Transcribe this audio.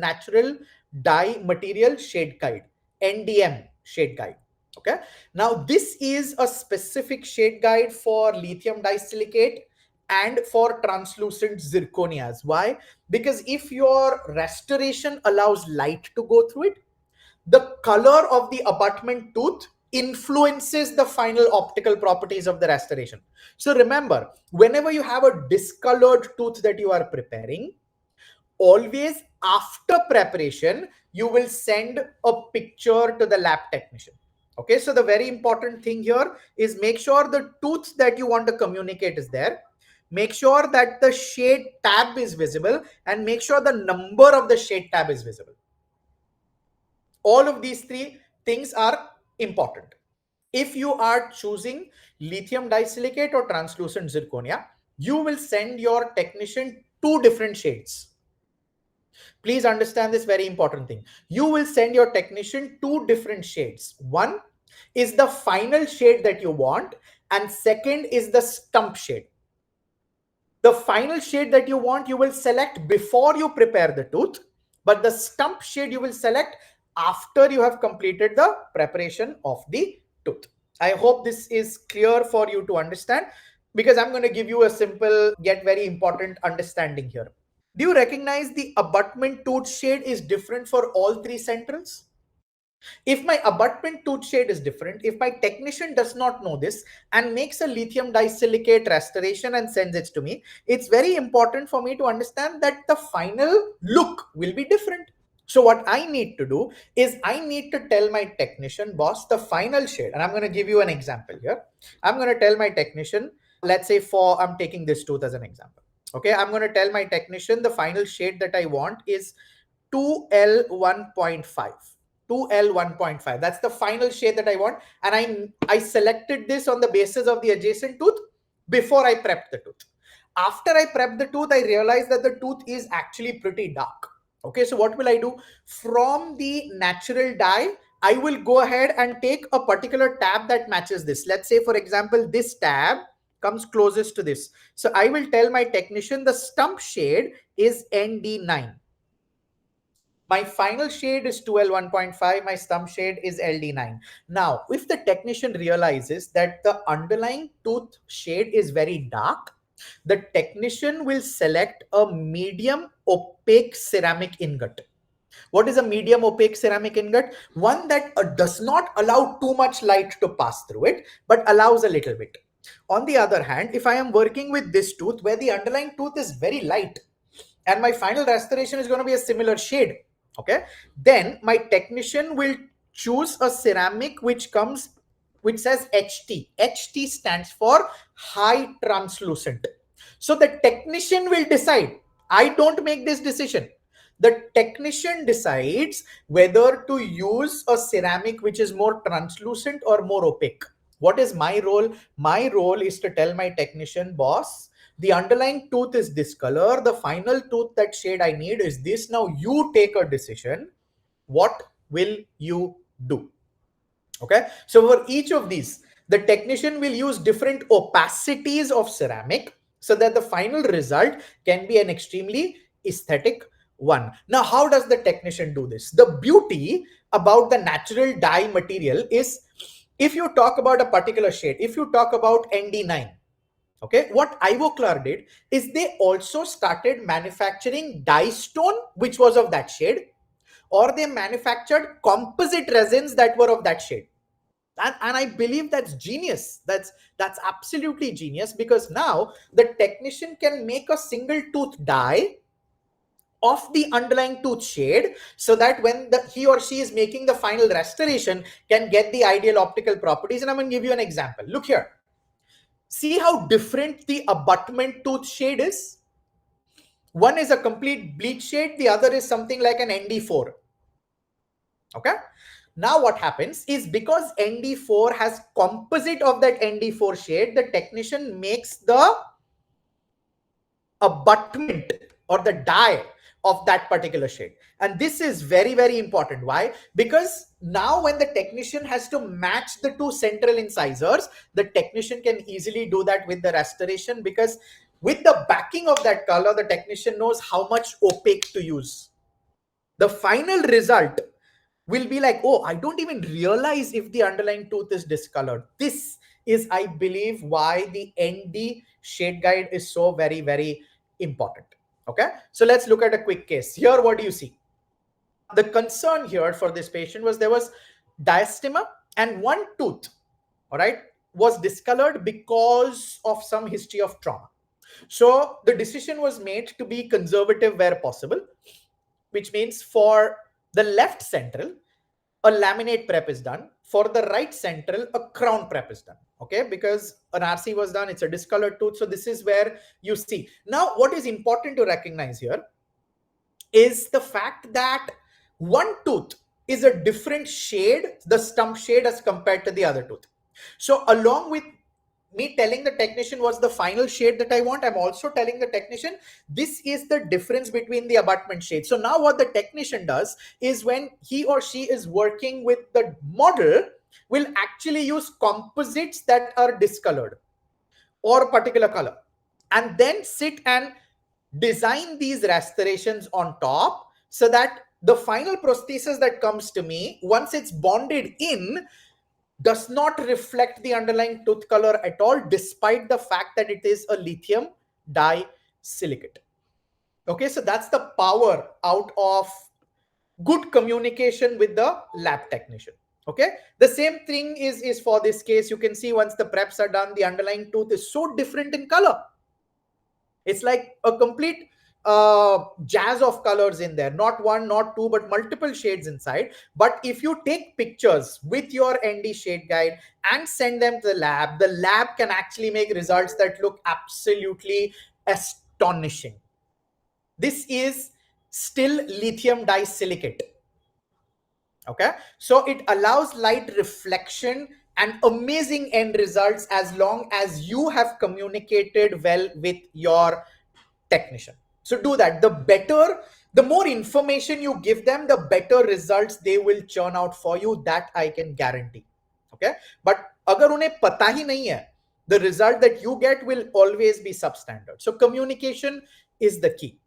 natural dye material shade guide, NDM shade guide. Okay, now this is a specific shade guide for lithium disilicate and for translucent zirconias. Why? Because if your restoration allows light to go through it, the color of the abutment tooth influences the final optical properties of the restoration. So remember, whenever you have a discolored tooth that you are preparing, always after preparation, you will send a picture to the lab technician. Okay, so the very important thing here is make sure the tooth that you want to communicate is there. Make sure that the shade tab is visible and make sure the number of the shade tab is visible. All of these three things are important. If you are choosing lithium disilicate or translucent zirconia, you will send your technician two different shades. Please understand this very important thing. You will send your technician two different shades. One is the final shade that you want, and second is the stump shade. The final shade that you want, you will select before you prepare the tooth, but the stump shade you will select after you have completed the preparation of the tooth. I hope this is clear for you to understand, because I'm going to give you a simple yet very important understanding here. Do you recognize the abutment tooth shade is different for all three centrals? If my abutment tooth shade is different, if my technician does not know this and makes a lithium disilicate restoration and sends it to me, it's very important for me to understand that the final look will be different. So what I need to do is I need to tell my technician, boss, the final shade, and I'm going to give you an example here. I'm going to tell my technician, let's say I'm taking this tooth as an example. Okay, I'm going to tell my technician the final shade that I want is 2L1.5. 2L1.5. That's the final shade that I want. And I selected this on the basis of the adjacent tooth before I prepped the tooth. After I prepped the tooth, I realized that the tooth is actually pretty dark. Okay, so what will I do? From the natural dye, I will go ahead and take a particular tab that matches this. Let's say, for example, this tab comes closest to this. So I will tell my technician the stump shade is ND9. My final shade is 2L1.5. My stump shade is LD9. Now, if the technician realizes that the underlying tooth shade is very dark, the technician will select a medium opaque ceramic ingot. What is a medium opaque ceramic ingot? One that does not allow too much light to pass through it, but allows a little bit. On the other hand, if I am working with this tooth where the underlying tooth is very light and my final restoration is going to be a similar shade, okay, then my technician will choose a ceramic which says HT. HT stands for high translucent. So the technician will decide. I don't make this decision. The technician decides whether to use a ceramic which is more translucent or more opaque. What is my role? My role is to tell my technician, boss, the underlying tooth is this color. The final tooth, that shade I need is this. Now you take a decision. What will you do? Okay. So for each of these, the technician will use different opacities of ceramic so that the final result can be an extremely aesthetic one. Now, how does the technician do this? The beauty about the natural dye material is, if you talk about a particular shade, if you talk about ND9, okay, what Ivoclar did is they also started manufacturing dye stone, which was of that shade, or they manufactured composite resins that were of that shade. And I believe that's genius. That's absolutely genius, because now the technician can make a single tooth dye of the underlying tooth shade, so that when he or she is making the final restoration, can get the ideal optical properties. And I'm going to give you an example. Look here. See how different the abutment tooth shade is? One is a complete bleach shade. The other is something like an ND4. Okay. Now what happens is, because ND4 has composite of that ND4 shade, the technician makes the abutment or the dye of that particular shade. And this is very, very important. Why? Because now when the technician has to match the two central incisors, the technician can easily do that with the restoration, because with the backing of that color, the technician knows how much opaque to use. The final result will be like, oh, I don't even realize if the underlying tooth is discolored. This is, I believe, why the ND shade guide is so very, very important. Okay, so let's look at a quick case. Here, what do you see? The concern here for this patient was there was diastema and one tooth, all right, was discolored because of some history of trauma. So the decision was made to be conservative where possible, which means for the left central, a laminate prep is done. For the right central, a crown prep is done. Okay, because an RC was done, it's a discolored tooth. So this is where you see. Now, what is important to recognize here is the fact that one tooth is a different shade, the stump shade, as compared to the other tooth. So along with me telling the technician what's the final shade that I want, I'm also telling the technician this is the difference between the abutment shade. So now what the technician does is when he or she is working with the model, will actually use composites that are discolored or a particular color, and then sit and design these restorations on top, so that the final prosthesis that comes to me, once it's bonded in, does not reflect the underlying tooth color at all, despite the fact that it is a lithium disilicate. Okay, so that's the power out of good communication with the lab technician. Okay, the same thing is for this case. You can see once the preps are done, the underlying tooth is so different in color. It's like a complete jazz of colors in there, not one, not two, but multiple shades inside. But if you take pictures with your ND shade guide and send them to the lab can actually make results that look absolutely astonishing. This is still lithium disilicate. Okay, so it allows light reflection and amazing end results as long as you have communicated well with your technician. So do that. The more information you give them, the better results they will churn out for you. That I can guarantee. Okay, but agar unhe pata hi nahi hai, the result that you get will always be substandard. So communication is the key.